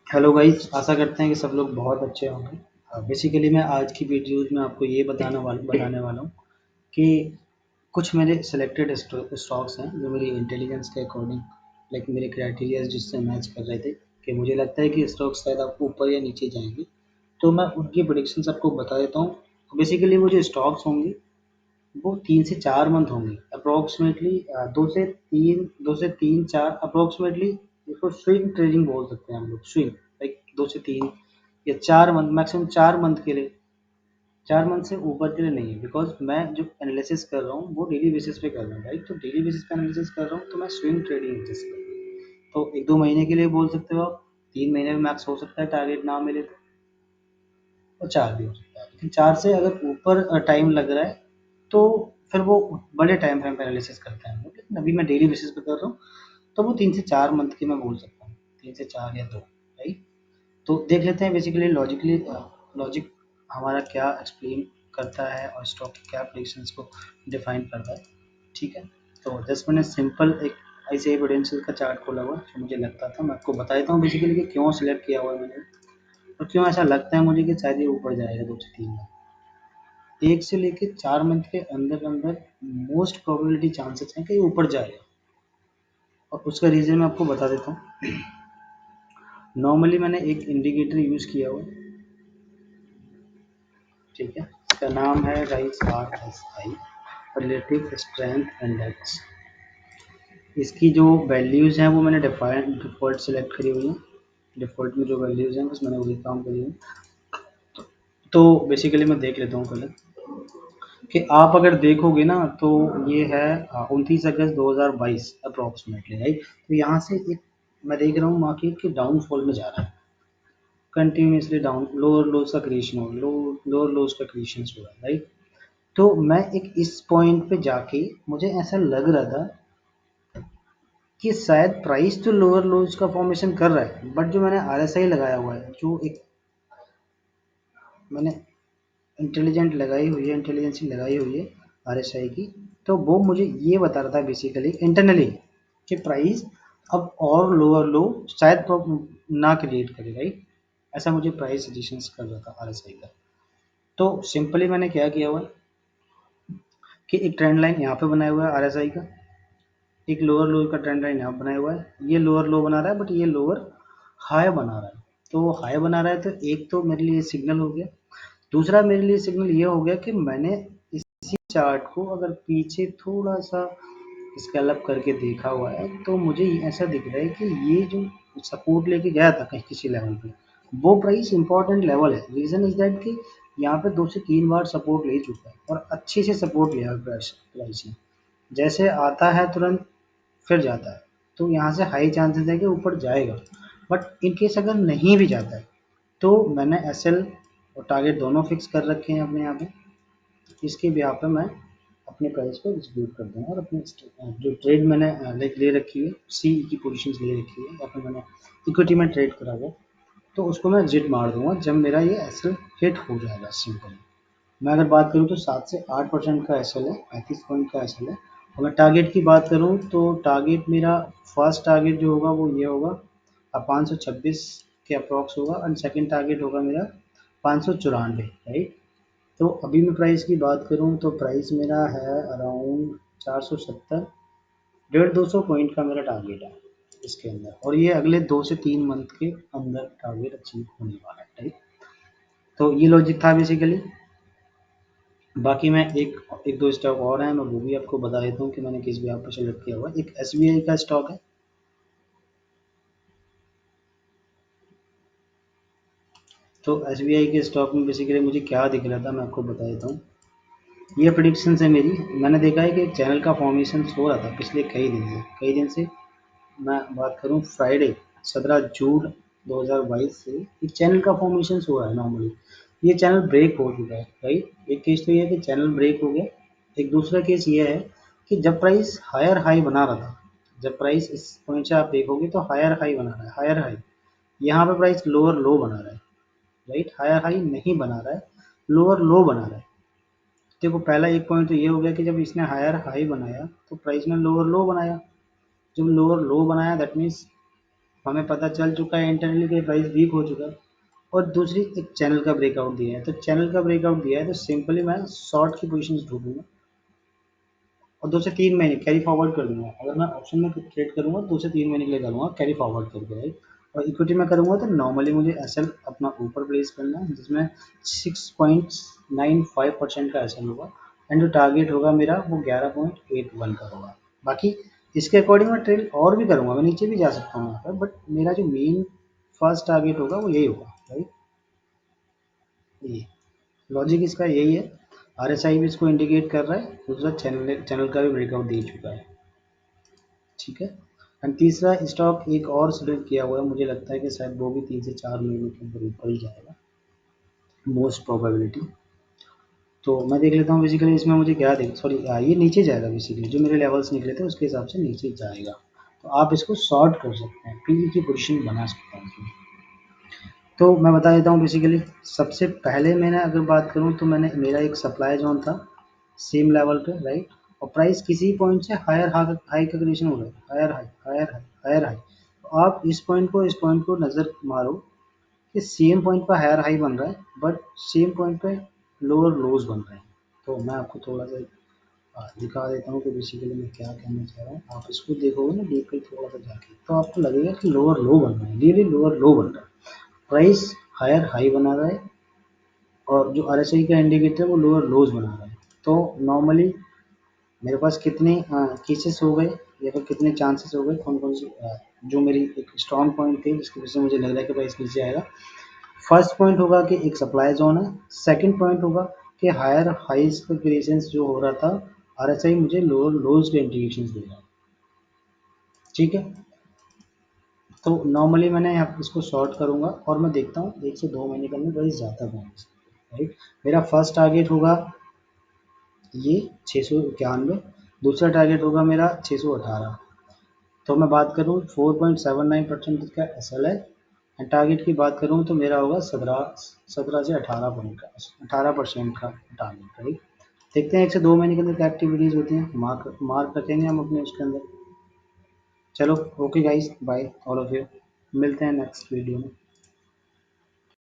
Hello guys, आशा करते हैं कि सब लोग बहुत अच्छे होंगे। बेसिकली मैं आज की वीडियोज़ में आपको ये बताने वाला हूँ कि कुछ मेरे सिलेक्टेड स्टॉक्स हैं जो मेरी इंटेलिजेंस के अकॉर्डिंग, लाइक मेरे क्राइटेरिया जिससे मैच कर रहे थे कि मुझे लगता है कि स्टॉक्स शायद आपको ऊपर या नीचे जाएंगे। तो मैं उनकी प्रेडिक्शंस आपको बता देता हूँ। बेसिकली वो जो स्टॉक्स होंगे वो 3 से 4 मंथ होंगे अप्रॉक्सीमेटली। 2 से 3 अप्रॉक्सीमेटली। इसको स्विंग ट्रेडिंग बोल सकते हैं हम लोग। स्विंग लाइक 2 से 3 या 4 मंथ, मैक्सिमम 4 मंथ के लिए। 4 मंथ से ऊपर के लिए नहीं है, बिकॉज मैं जो एनालिसिस कर रहा हूँ वो डेली बेसिस पे कर रहा हूँ, राइट। तो डेली बेसिस पे एनालिसिस कर रहा हूँ तो मैं स्विंग ट्रेडिंग एनालिसिस कर रहा हूँ। तो 1-2 महीने के लिए बोल सकते हो आप। 3 महीने में मैक्स हो सकता है टारगेट ना मिले तो, और 4 भी हो सकता है। लेकिन 4 से अगर ऊपर टाइम लग रहा है तो फिर वो बड़े टाइम फ्रेम पे एनालिसिस करते हैं हम लोग। लेकिन अभी मैं डेली बेसिस पे कर रहा हूँ तो वो 3 से 4 मंथ की मैं बोल सकता हूँ। 3 से 4 या 2, राइट। तो देख लेते हैं बेसिकली लॉजिकली लॉजिक हमारा क्या एक्सप्लेन करता है और स्टॉक की क्या प्रेडिक्शंस को डिफाइन करता है। ठीक है। तो जस्ट मैंने सिंपल एक ICI पोटेंशियल का चार्ट खोला हुआ है जो मुझे लगता था। मैं आपको बता देता हूँ बेसिकली कि क्यों सिलेक्ट किया हुआ है मैंने और क्यों ऐसा लगता है मुझे कि शायद ये ऊपर जाएगा 2 से 3 मंथ। 1 से लेके 4 मंथ के अंदर अंदर मोस्ट प्रोबेबिलिटी चांसेस हैं कि ये ऊपर जाएगा। और उसका रीज़न मैं आपको बता देता हूँ। नॉर्मली मैंने एक इंडिकेटर यूज़ किया हुआ है, ठीक है। इसका नाम है rice RSI, relative strength index. इसकी जो वैल्यूज़ हैं वो मैंने डिफ़ॉल्ट सेलेक्ट करी हुई हैं। डिफ़ॉल्ट में जो वैल्यूज़ हैं बस मैंने वही काम करी है। तो बेसिकली मैं देख लेता हूँ पहले कि आप अगर देखोगे ना तो ये है 29 अगस्त 2022 अप्रॉक्सीमेटली, राइट। तो यहाँ से एक मैं देख रहा हूँ मार्केट के डाउनफॉल में जा रहा है, कंटिन्यूसली डाउन, लोअर लोज का क्रिएशन हो, लोअर लोज का क्रिएशन हो रहा है, राइट। तो मैं एक इस पॉइंट पे जाके मुझे ऐसा लग रहा था कि शायद प्राइस तो लोअर लोज का फॉर्मेशन कर रहा है, बट जो मैंने RSI लगाया हुआ है, जो एक मैंने इंटेलिजेंसी लगाई हुई है RSI की, तो वो मुझे ये बता रहा था बेसिकली इंटरनली कि प्राइस अब और लोअर लो शायद ना क्रिएट करे, राइट। ऐसा मुझे प्राइस सजेशंस कर रहा था RSI का। तो सिंपली मैंने क्या किया हुआ है कि एक ट्रेंड लाइन यहाँ पे बनाया हुआ है RSI का, एक लोअर लो का ट्रेंड लाइन यहाँ बनाया हुआ है। ये लोअर लो बना रहा है बट ये लोअर हाई बना रहा है। तो वो हाई बना रहा है तो एक तो मेरे लिए सिग्नल हो गया। दूसरा मेरे लिए सिग्नल ये हो गया कि मैंने इसी चार्ट को अगर पीछे थोड़ा सा स्केल करके देखा हुआ है तो मुझे ऐसा दिख रहा है कि ये जो सपोर्ट लेके गया था कहीं किसी लेवल पे, वो प्राइस इंपॉर्टेंट लेवल है। रीजन इज दैट कि यहाँ पे 2 से 3 बार सपोर्ट ले चुका है और अच्छे से सपोर्ट लिया प्राइस ने। जैसे आता है तुरंत फिर जाता है, तो यहाँ से हाई चांसेस है कि ऊपर जाएगा। बट इन केस अगर नहीं भी जाता है तो मैंने SL और टारगेट दोनों फिक्स कर रखे हैं अपने यहाँ पे। इसके ब्याह पे मैं अपने प्राइस को एग्जीक्यूट कर दूंगा और अपने जो ट्रेड मैंने लाइक ले रखी है, सी की पोजीशंस ले रखी है या फिर मैंने इक्विटी में ट्रेड करा हुआ, तो उसको मैं एग्जिट मार दूंगा जब मेरा ये SL हिट हो जाएगा। सिंपल मैं अगर बात करूँ तो 7 से 8% का SL है, 35 पॉइंट का SL है। और मैं टारगेट की बात करूँ तो टारगेट मेरा फर्स्ट टारगेट जो होगा वो ये होगा 526 के अप्रॉक्स होगा और सेकंड टारगेट होगा मेरा 594, राइट। तो अभी मैं प्राइस की बात करूँ तो प्राइस मेरा है अराउंड 470, 150-200 पॉइंट का मेरा टारगेट है इसके अंदर। और ये अगले 2 से 3 मंथ के अंदर टारगेट अचीव होने वाला है, राइट। तो ये लॉजिक था बेसिकली। बाकी मैं एक एक दो स्टॉक और हैं, मैं वो भी आपको बता देता हूँ कि मैंने किस भी पर सेलेक्ट किया हुआ है। एक SBI का स्टॉक है। तो SBI के स्टॉक में बेसिकली मुझे क्या दिख रहा था मैं आपको बता देता हूँ। ये प्रिडिक्शन है मेरी। मैंने देखा है कि एक चैनल का फॉर्मेशन हो रहा था पिछले कई दिन से। मैं बात करूँ फ्राइडे 17 जून 2022 से एक चैनल का फॉर्मेशन हो रहा है नॉर्मली। ये चैनल ब्रेक हो चुका है, राइट। एक केस तो ये है कि चैनल ब्रेक हो गया। एक दूसरा केस ये है कि जब प्राइस हायर हाई बना रहा था, जब प्राइस इस पॉइंट से आप देखोगे तो हायर हाई बना रहा है, हायर हाई। यहाँ पे प्राइस लोअर लो बना रहा है, राइट। हायर हाई नहीं बना रहा है, लोअर लो बना रहा है। देखो पहला एक पॉइंट तो ये हो गया कि जब इसने हायर हाई बनाया तो प्राइस ने लोअर लो बनाया। जब लोअर लो बनाया दैट मीन्स हमें पता चल चुका है इंटरनली कि प्राइस वीक हो चुका है। और दूसरी एक चैनल का ब्रेकआउट दिया है, तो चैनल का ब्रेकआउट दिया है तो सिंपली मैं शॉर्ट की पोजीशंस ढूंढूंगा और 2 से 3 महीने कैरी फॉरवर्ड कर दूंगा। अगर मैं ऑप्शन में ट्रेड करूंगा 2 से 3 महीने के लिए करूंगा कैरी फॉरवर्ड करके, राइट। और इक्विटी में करूंगा तो नॉर्मली मुझे एस एल अपना ऊपर प्लेस करना है, जिसमें 6.95% का एस एल होगा एंड जो टारगेट होगा मेरा वो 11.81 का होगा। बाकी इसके अकॉर्डिंग मैं ट्रेड और भी करूंगा, मैं नीचे भी जा सकता हूँ यहाँ पर, बट मेरा जो मेन फर्स्ट टारगेट होगा वो यही होगा, राइट। ये लॉजिक इसका यही है। आरएसआई भी इसको इंडिकेट कर रहा है, दूसरा चैनल चैनल का भी ब्रेकआउट दे चुका है, ठीक है। एंड तीसरा स्टॉक एक और सिलेक्ट किया हुआ है, मुझे लगता है कि शायद वो भी 3 से 4 महीने के अंदर ऊपर ही जाएगा, मोस्ट प्रोबेबिलिटी। तो मैं देख लेता हूँ बेसिकली इसमें मुझे क्या देख, सॉरी ये नीचे जाएगा, बेसिकली जो मेरे लेवल्स निकले थे उसके हिसाब से नीचे जाएगा। तो आप इसको शॉर्ट कर सकते हैं, पी की पोजीशन बना सकते हैं इसमें। तो मैं बता देता हूँ बेसिकली, सबसे पहले मैंने अगर बात करूँ तो मैंने मेरा एक सप्लाई जोन था सेम लेवल पे, राइट। और प्राइस किसी पॉइंट से हायर हाई का क्रिएशन हो रहा है, higher high higher high higher high. तो आप इस पॉइंट को नज़र मारो कि सेम पॉइंट पर हायर हाई बन रहा है बट सेम पॉइंट पे लोअर लोज बन रहे हैं। तो मैं आपको थोड़ा सा दिखा देता हूँ कि बेसिकली मैं क्या कहना चाह रहा हूँ। आप इसको देखोगे ना डीपली थोड़ा सा जाके, तो आपको लगेगा कि लोअर लो बन रहा है, रियली लोअर लो बन रहा है। प्राइस हायर हाई बना रहा है और जो आरएसआई का इंडिकेटर है वो लोअर लोज बना रहा है। तो नॉर्मली मेरे पास कितने केसेस हो गए या फिर कितने चांसेस हो गए, कौन कौन से जो मेरी एक स्ट्रॉन्ग पॉइंट थे जिसकी वजह से मुझे लग रहा है कि प्राइस नीचे आएगा। फर्स्ट पॉइंट होगा कि एक सप्लाई जोन है। सेकंड पॉइंट होगा कि हायर हाइज का क्रिएशंस जो हो रहा था, आरएसआई मुझे लोअर लोज के इंडिकेशंस दे रहा है, ठीक है। तो नॉर्मली मैंने यहाँ इसको शॉर्ट करूंगा और मैं देखता हूँ 1 से 2 महीने के अंदर प्राइस जाता है, राइट। मेरा फर्स्ट टारगेट होगा ये 691, दूसरा टारगेट होगा मेरा 618। तो मैं बात करूँ 4.79% इसका एस एल है एंड टारगेट की बात करूँ तो मेरा होगा 17 से 18 का टारगेट, राइट। देखते हैं 1 से 2 महीने के अंदर क्या एक्टिविटीज़ होती हैं, मार्क मार्क रखेंगे हम अपने उसके अंदर। चलो okay guys, bye all of you, मिलते हैं नेक्स्ट वीडियो में।